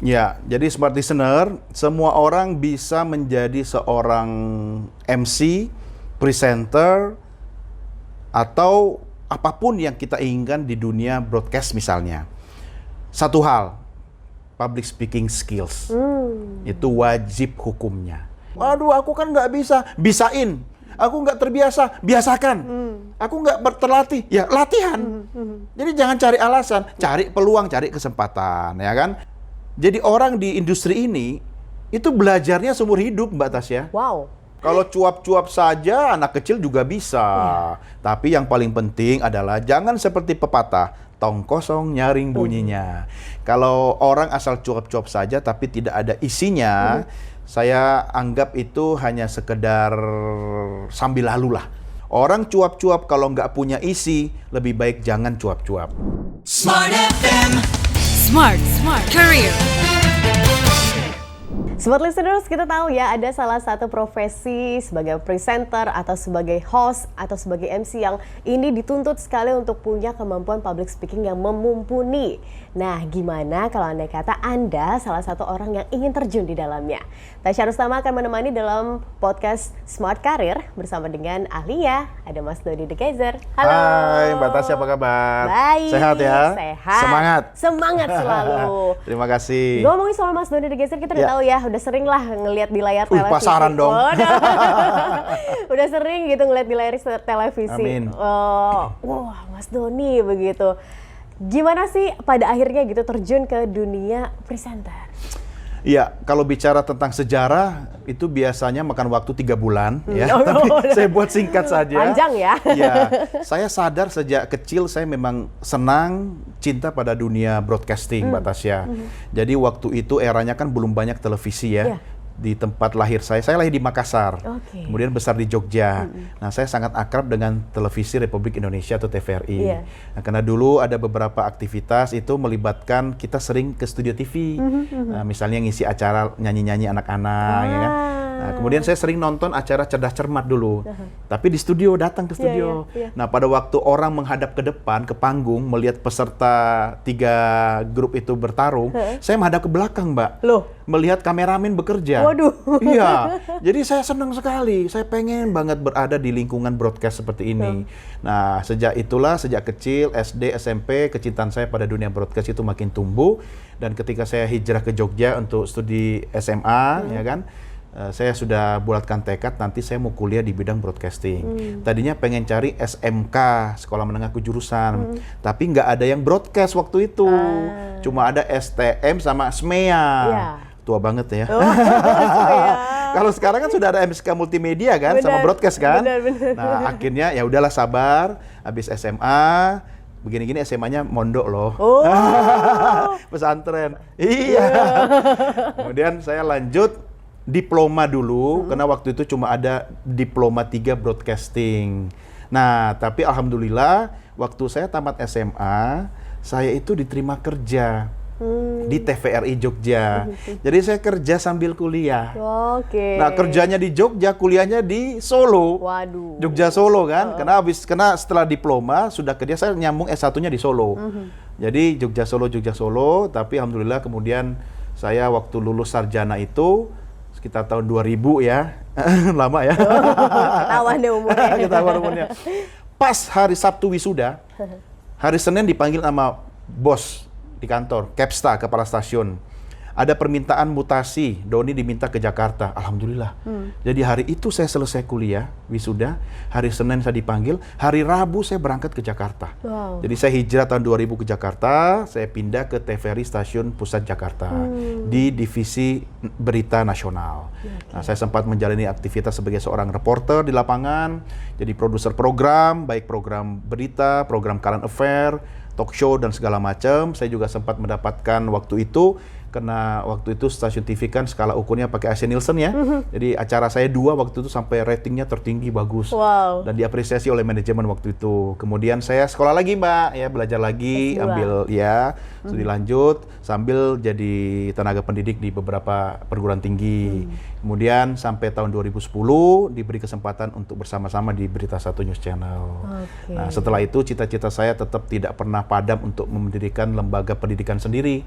Ya, jadi smart listener, semua orang bisa menjadi seorang MC, presenter, atau apapun yang kita inginkan di dunia broadcast misalnya. Satu hal, public speaking skills. Itu wajib hukumnya. Aduh, aku kan nggak bisa. Bisain. Aku nggak terbiasa. Biasakan. Aku nggak terlatih. Ya, latihan. Jadi jangan cari alasan. Cari peluang, cari kesempatan. Ya kan? Jadi orang di industri ini, itu belajarnya seumur hidup, Mbak Tasya. Wow. Kalau cuap-cuap saja, anak kecil juga bisa. Tapi yang paling penting adalah jangan seperti pepatah, tong kosong nyaring bunyinya. Kalau orang asal cuap-cuap saja tapi tidak ada isinya, saya anggap itu hanya sekedar sambil lalu lah. Orang cuap-cuap kalau nggak punya isi, lebih baik jangan cuap-cuap. Smart FM. Smart Career. Smart listeners, kita tahu ya ada salah satu profesi sebagai presenter atau sebagai host atau sebagai MC yang ini dituntut sekali untuk punya kemampuan public speaking yang mumpuni. Nah, gimana kalau andai kata Anda salah satu orang yang ingin terjun di dalamnya? Tasya Rustama akan menemani dalam podcast Smart Career bersama dengan ahlinya, ada Mas Doni De Keyser. Halo. Hai, Mbak Tasya, apa kabar? Baik. Sehat ya? Sehat. Semangat Selalu. Terima kasih. Ngomongin soal Mas Doni De Keyser, kita udah tahu ya, udah sering lah ngelihat di layar televisi. Pasaran dong. Udah sering gitu ngelihat di layar televisi. Amin. Wah, Mas Doni begitu. Gimana sih pada akhirnya gitu terjun ke dunia presenter? Iya, kalau bicara tentang sejarah itu biasanya makan waktu 3 bulan ya. Tapi saya buat singkat saja. Panjang ya. Iya, saya sadar sejak kecil saya memang senang cinta pada dunia broadcasting, Mbak Tasya. Jadi waktu itu eranya kan belum banyak televisi ya. Di tempat lahir saya lahir di Makassar, kemudian besar di Jogja. Nah, saya sangat akrab dengan televisi Republik Indonesia atau TVRI. Nah, karena dulu ada beberapa aktivitas itu melibatkan kita sering ke studio TV. Nah, misalnya ngisi acara nyanyi-nyanyi anak-anak, ya kan. Nah, kemudian saya sering nonton acara Cerdas Cermat dulu, tapi di studio, datang ke studio. Nah, pada waktu orang menghadap ke depan, ke panggung, melihat peserta 3 grup itu bertarung, saya menghadap ke belakang, Mbak. Loh? Melihat kameramen bekerja. Waduh. Iya, jadi saya senang sekali. Saya pengen banget berada di lingkungan broadcast seperti ini. Nah, sejak kecil, SD, SMP, kecintaan saya pada dunia broadcast itu makin tumbuh. Dan ketika saya hijrah ke Jogja untuk studi SMA, ya kan, saya sudah bulatkan tekad nanti saya mau kuliah di bidang broadcasting. Tadinya pengen cari SMK, Sekolah Menengah Kejurusan, tapi nggak ada yang broadcast waktu itu. Cuma ada STM sama SMEA. Tua banget ya. Kalau sekarang kan sudah ada MSK Multimedia kan, sama broadcast kan. Benar. Nah, akhirnya ya udahlah sabar, habis SMA begini-gini SMA-nya mondok loh. Pesantren. Iya. Kemudian saya lanjut diploma dulu, karena waktu itu cuma ada diploma 3 broadcasting. Nah, tapi alhamdulillah waktu saya tamat SMA, saya itu diterima kerja di TVRI Jogja. Jadi saya kerja sambil kuliah. Nah, kerjanya di Jogja, kuliahnya di Solo. Waduh. Jogja Solo kan. Karena setelah diploma sudah kerja, saya nyambung S1-nya di Solo. Jadi Jogja Solo, tapi alhamdulillah kemudian saya waktu lulus sarjana itu sekitar tahun 2000 ya. Lama ya. Ketahuan deh umurnya. Ketahuan umurnya. Pas hari Sabtu wisuda, hari Senin dipanggil sama bos di kantor, Kepsta, kepala stasiun. Ada permintaan mutasi, Doni diminta ke Jakarta. Alhamdulillah. Jadi hari itu saya selesai kuliah, wisuda. Hari Senin saya dipanggil, hari Rabu saya berangkat ke Jakarta. Jadi saya hijrah tahun 2000 ke Jakarta, saya pindah ke TVRI Stasiun Pusat Jakarta di divisi berita nasional. Nah, saya sempat menjalani aktivitas sebagai seorang reporter di lapangan, jadi produser program, baik program berita, program current affair, talk show dan segala macam. Saya juga sempat mendapatkan waktu itu, karena waktu itu stasiun TV kan skala ukurnya pakai AC Nielsen ya. Jadi acara saya 2 waktu itu sampai ratingnya tertinggi, bagus. Dan diapresiasi oleh manajemen waktu itu. Kemudian saya sekolah lagi, Mbak, ya, belajar lagi, ambil ya studi lanjut sambil jadi tenaga pendidik di beberapa perguruan tinggi. Kemudian sampai tahun 2010 diberi kesempatan untuk bersama-sama di Berita Satu News Channel. Nah, setelah itu cita-cita saya tetap tidak pernah padam untuk mendirikan lembaga pendidikan sendiri.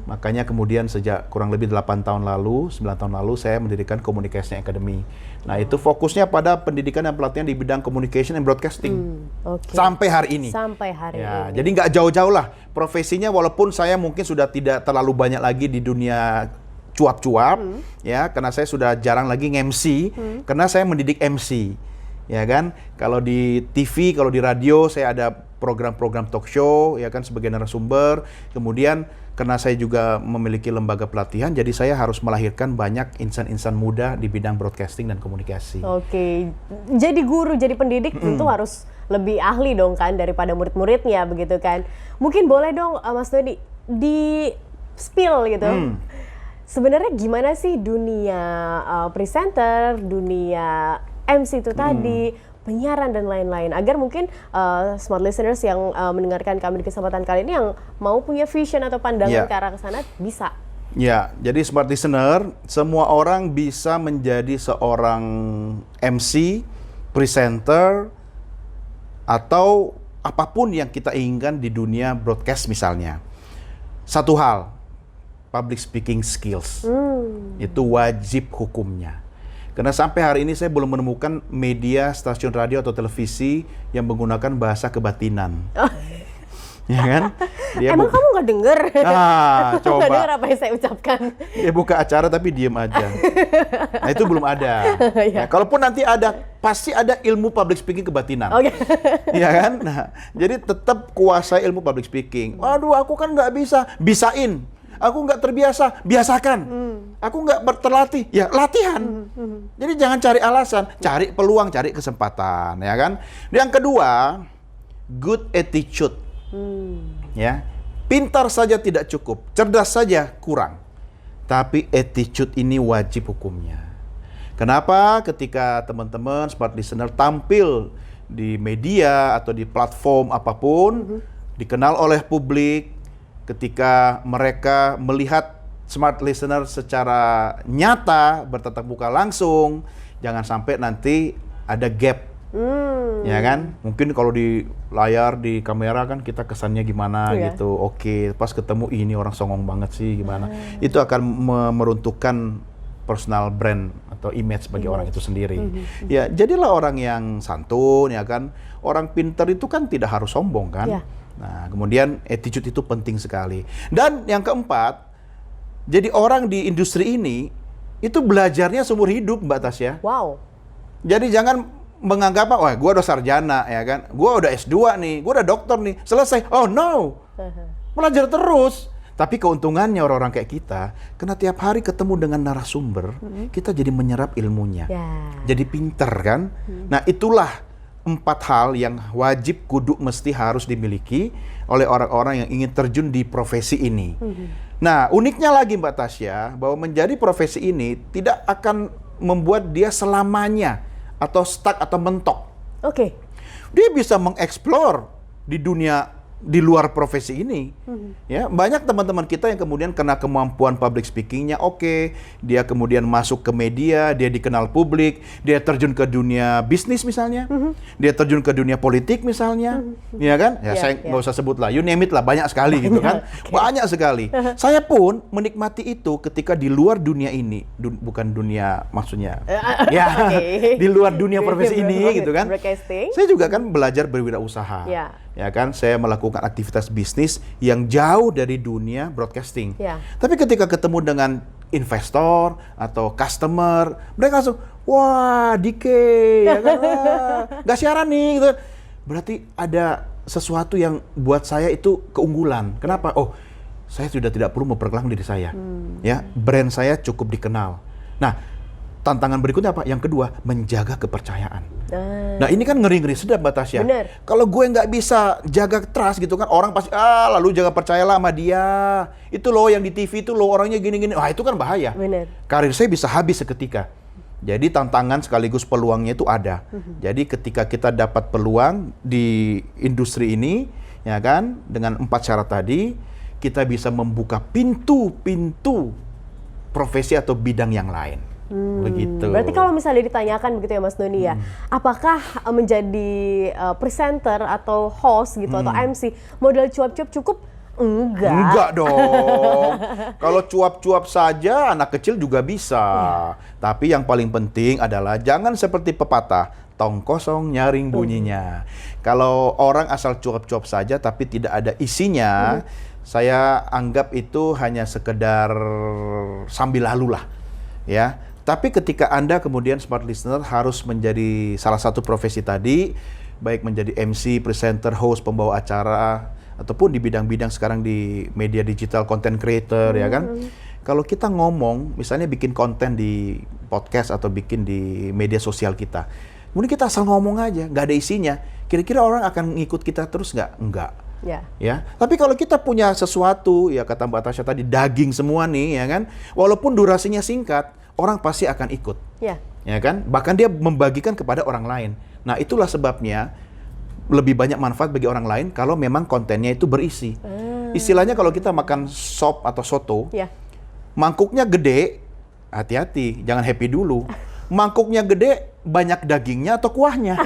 Makanya kemudian kemudian sejak kurang lebih 8 tahun lalu, 9 tahun lalu saya mendirikan Communication Academy. Nah, itu fokusnya pada pendidikan dan pelatihan di bidang communication and broadcasting. Sampai hari ini. Sampai hari ini. Jadi nggak jauh-jauh lah profesinya, walaupun saya mungkin sudah tidak terlalu banyak lagi di dunia cuap-cuap, ya, karena saya sudah jarang lagi nge-MC, karena saya mendidik MC. Ya kan, kalau di TV, kalau di radio saya ada program-program talk show, ya kan, sebagai narasumber. Kemudian karena saya juga memiliki lembaga pelatihan, jadi saya harus melahirkan banyak insan-insan muda di bidang broadcasting dan komunikasi. Oke, jadi guru, jadi pendidik tentu harus lebih ahli dong kan daripada murid-muridnya begitu kan. Mungkin boleh dong Mas Dodi di spill gitu. Sebenarnya gimana sih dunia presenter, dunia MC itu tadi, penyiaran dan lain-lain, agar mungkin smart listeners yang mendengarkan kami di kesempatan kali ini yang mau punya vision atau pandangan ke arah ke sana bisa. Ya, jadi smart listener, semua orang bisa menjadi seorang MC, presenter, atau apapun yang kita inginkan di dunia broadcast misalnya. Satu hal, public speaking skills. Itu wajib hukumnya. Karena sampai hari ini saya belum menemukan media, stasiun radio atau televisi yang menggunakan bahasa kebatinan. Ya kan? Emang kamu nggak denger? Coba. Nggak denger apa yang saya ucapkan? Dia buka acara tapi diem aja. Nah, itu belum ada. Nah, kalaupun nanti ada, pasti ada ilmu public speaking kebatinan. Ya kan? Nah, jadi tetap kuasai ilmu public speaking. Waduh, aku kan nggak bisa. Bisain. Aku nggak terbiasa, biasakan. Aku nggak terlatih, ya latihan. Jadi jangan cari alasan, cari peluang, cari kesempatan, ya kan? Yang kedua, good attitude. Ya, pintar saja tidak cukup, cerdas saja kurang. Tapi attitude ini wajib hukumnya. Kenapa? Ketika teman-teman smart listener tampil di media atau di platform apapun, dikenal oleh publik, ketika mereka melihat smart listener secara nyata, bertatap muka langsung, jangan sampai nanti ada gap. Ya kan? Mungkin kalau di layar, di kamera kan kita kesannya gimana gitu. Oke, pas ketemu ini orang songong banget sih gimana. Itu akan meruntuhkan personal brand atau image bagi orang itu sendiri. Ya, jadilah orang yang santun, ya kan? Orang pintar itu kan tidak harus sombong kan? Nah, kemudian attitude itu penting sekali. Dan yang keempat, jadi orang di industri ini itu belajarnya seumur hidup, Mbak Tasya. Wow. Jadi jangan menganggap, wah, gue udah sarjana, ya kan? Gue udah S2 nih, gue udah dokter nih, selesai. Oh no, belajar terus. Tapi keuntungannya orang-orang kayak kita, karena tiap hari ketemu dengan narasumber, kita jadi menyerap ilmunya. Jadi pinter kan? Nah, itulah 4 hal yang wajib kudu mesti harus dimiliki oleh orang-orang yang ingin terjun di profesi ini. Nah, uniknya lagi Mbak Tasya, bahwa menjadi profesi ini tidak akan membuat dia selamanya atau stuck atau mentok. Dia bisa mengeksplor di dunia di luar profesi ini. Ya, banyak teman-teman kita yang kemudian kena kemampuan public speakingnya oke, dia kemudian masuk ke media, dia dikenal publik, dia terjun ke dunia bisnis misalnya, dia terjun ke dunia politik misalnya, ya kan? Ya, saya nggak usah sebut lah, you name it lah, banyak sekali gitu kan, banyak sekali. Saya pun menikmati itu ketika di luar dunia ini, bukan dunia maksudnya, ya di luar dunia profesi ini gitu kan. Saya juga kan belajar berwirausaha. Ya kan, saya melakukan aktivitas bisnis yang jauh dari dunia broadcasting. Tapi ketika ketemu dengan investor atau customer, mereka langsung, wah, Dike, ya kan, nggak siaran nih, gitu. Berarti ada sesuatu yang buat saya itu keunggulan. Kenapa? Oh, saya sudah tidak perlu memperkenalkan diri saya. Ya, brand saya cukup dikenal. Nah, tantangan berikutnya apa? Yang kedua, menjaga kepercayaan. Nah, ini kan ngeri-ngeri sedap, Mbak Tasya. Kalau gue nggak bisa jaga trust gitu kan, orang pasti, lalu jaga percayalah sama dia. Itu loh yang di TV itu loh orangnya gini-gini. Wah, itu kan bahaya. Karir saya bisa habis seketika. Jadi tantangan sekaligus peluangnya itu ada. Jadi ketika kita dapat peluang di industri ini, ya kan, dengan 4 syarat tadi, kita bisa membuka pintu-pintu profesi atau bidang yang lain. Begitu. Berarti kalau misalnya ditanyakan begitu ya Mas Doni ya, apakah menjadi presenter atau host gitu atau MC modal cuap-cuap cukup Enggak dong. Kalau cuap-cuap saja anak kecil juga bisa. Tapi yang paling penting adalah jangan seperti pepatah, tong kosong nyaring bunyinya. Kalau orang asal cuap-cuap saja tapi tidak ada isinya, saya anggap itu hanya sekedar sambil lalu lah. Ya. Tapi ketika Anda kemudian smart listener harus menjadi salah satu profesi tadi, baik menjadi MC, presenter, host, pembawa acara, ataupun di bidang-bidang sekarang di media digital, content creator, ya kan? Kalau kita ngomong, misalnya bikin konten di podcast atau bikin di media sosial kita, kemudian kita asal ngomong aja, nggak ada isinya, kira-kira orang akan ngikut kita terus nggak? Enggak. Ya. Tapi kalau kita punya sesuatu, ya kata Mbak Tasya tadi, daging semua nih, ya kan? Walaupun durasinya singkat, orang pasti akan ikut. Ya kan? Bahkan dia membagikan kepada orang lain. Nah, itulah sebabnya lebih banyak manfaat bagi orang lain kalau memang kontennya itu berisi. Istilahnya kalau kita makan sop atau soto, mangkuknya gede, hati-hati, jangan happy dulu. Mangkuknya gede, banyak dagingnya atau kuahnya.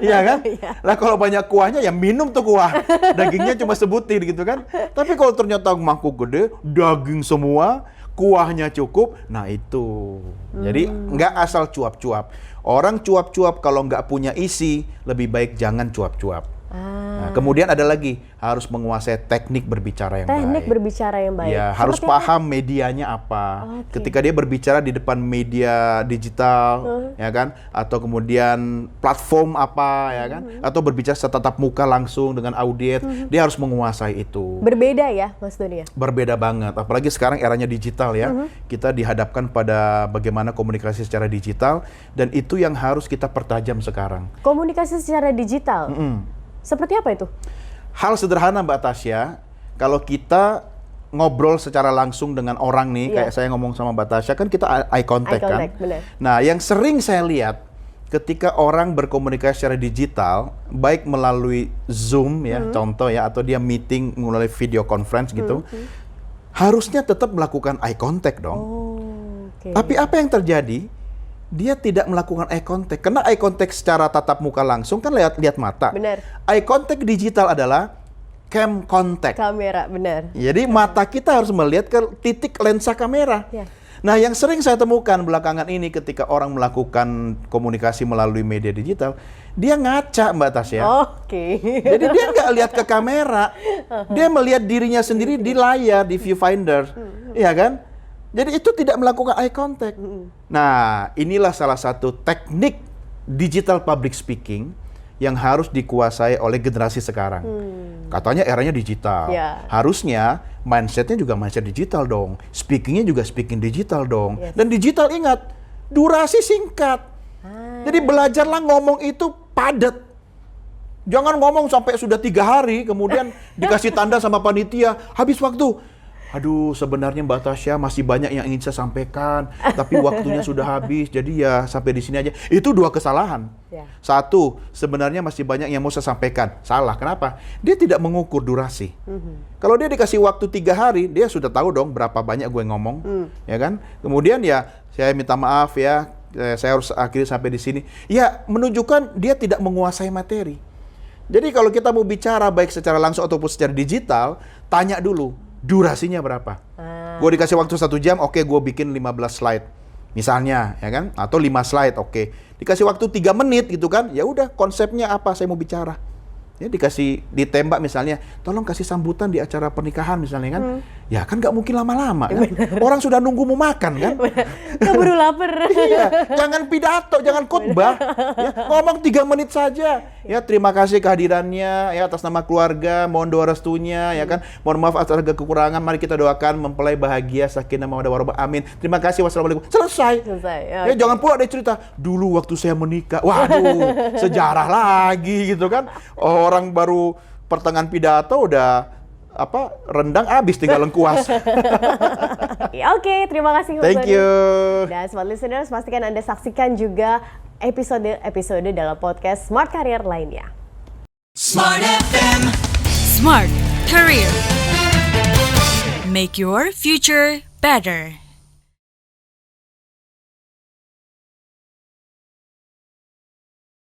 Iya kan? Lah kalau banyak kuahnya ya minum tuh kuah. Dagingnya cuma sebutir gitu kan. Tapi kalau ternyata mangkuk gede, daging semua, kuahnya cukup, nah itu. Jadi nggak asal cuap-cuap. Orang cuap-cuap kalau nggak punya isi, lebih baik jangan cuap-cuap. Nah, kemudian ada lagi, harus menguasai teknik berbicara yang baik. Teknik berbicara yang baik. Ya, harus paham medianya apa. Ketika dia berbicara di depan media digital, ya kan? Atau kemudian platform apa, ya kan? Atau berbicara setatap muka langsung dengan audiens, dia harus menguasai itu. Berbeda ya, Mas Doni ya? Berbeda banget, apalagi sekarang eranya digital ya. Kita dihadapkan pada bagaimana komunikasi secara digital, dan itu yang harus kita pertajam sekarang. Komunikasi secara digital? Seperti apa itu? Hal sederhana Mbak Tasya, kalau kita ngobrol secara langsung dengan orang nih, kayak saya ngomong sama Mbak Tasya, kan kita eye contact kan? Bener. Nah, yang sering saya lihat ketika orang berkomunikasi secara digital, baik melalui Zoom ya, contoh ya, atau dia meeting melalui video conference gitu, harusnya tetap melakukan eye contact dong. Tapi apa yang terjadi? Dia tidak melakukan eye contact. Karena eye contact secara tatap muka langsung kan lihat mata. Benar. Eye contact digital adalah cam contact. Kamera, benar. Jadi mata kita harus melihat ke titik lensa kamera. Nah, yang sering saya temukan belakangan ini ketika orang melakukan komunikasi melalui media digital, dia ngaca, Mbak Tasya. Jadi dia nggak lihat ke kamera. Dia melihat dirinya sendiri di layar, di viewfinder. Iya kan? Jadi itu tidak melakukan eye contact. Nah, inilah salah satu teknik digital public speaking yang harus dikuasai oleh generasi sekarang. Katanya eranya digital. Harusnya mindsetnya juga mindset digital dong. Speakingnya juga speaking digital dong. Dan digital ingat, durasi singkat. Jadi belajarlah ngomong itu padat. Jangan ngomong sampai sudah 3 hari, kemudian dikasih tanda sama panitia, habis waktu. Aduh, sebenarnya Mbak Tasya masih banyak yang ingin saya sampaikan, tapi waktunya sudah habis, jadi ya sampai di sini aja. Itu 2 kesalahan. Satu, sebenarnya masih banyak yang mau saya sampaikan. Salah, kenapa? Dia tidak mengukur durasi. Kalau dia dikasih waktu 3 hari, dia sudah tahu dong berapa banyak gue ngomong, ya kan? Kemudian ya, saya minta maaf ya, saya harus akhiri sampai di sini. Ya, menunjukkan dia tidak menguasai materi. Jadi kalau kita mau bicara baik secara langsung ataupun secara digital, tanya dulu. Durasinya berapa? Gue dikasih waktu 1 jam, oke, gue bikin 15 slide. Misalnya, ya kan? Atau 5 slide, oke. Dikasih waktu 3 menit gitu kan? Ya udah, konsepnya apa? Saya mau bicara. Ya dikasih, ditembak misalnya, tolong kasih sambutan di acara pernikahan misalnya kan. Ya kan nggak mungkin lama-lama kan. Orang sudah nunggu mau makan kan. Keburu lapar. Iya, jangan pidato, jangan khotbah. Ya, ngomong 3 menit saja. Ya, terima kasih kehadirannya ya atas nama keluarga, mohon doa restunya ya kan. Mohon maaf atas segala kekurangan, mari kita doakan mempelai bahagia, sakinah mawaddah warahmah. Amin. Terima kasih, wassalamualaikum. Selesai. Ya, jangan pula dia cerita, dulu waktu saya menikah. Waduh, sejarah lagi gitu kan. Orang baru pertengahan pidato udah rendang habis tinggal lengkuas. Oke, terima kasih Mas Thank Doni. you. Dan smart listeners, pastikan Anda saksikan juga episode dalam podcast Smart Career lainnya. Smart FM. Smart Career. Make your future better.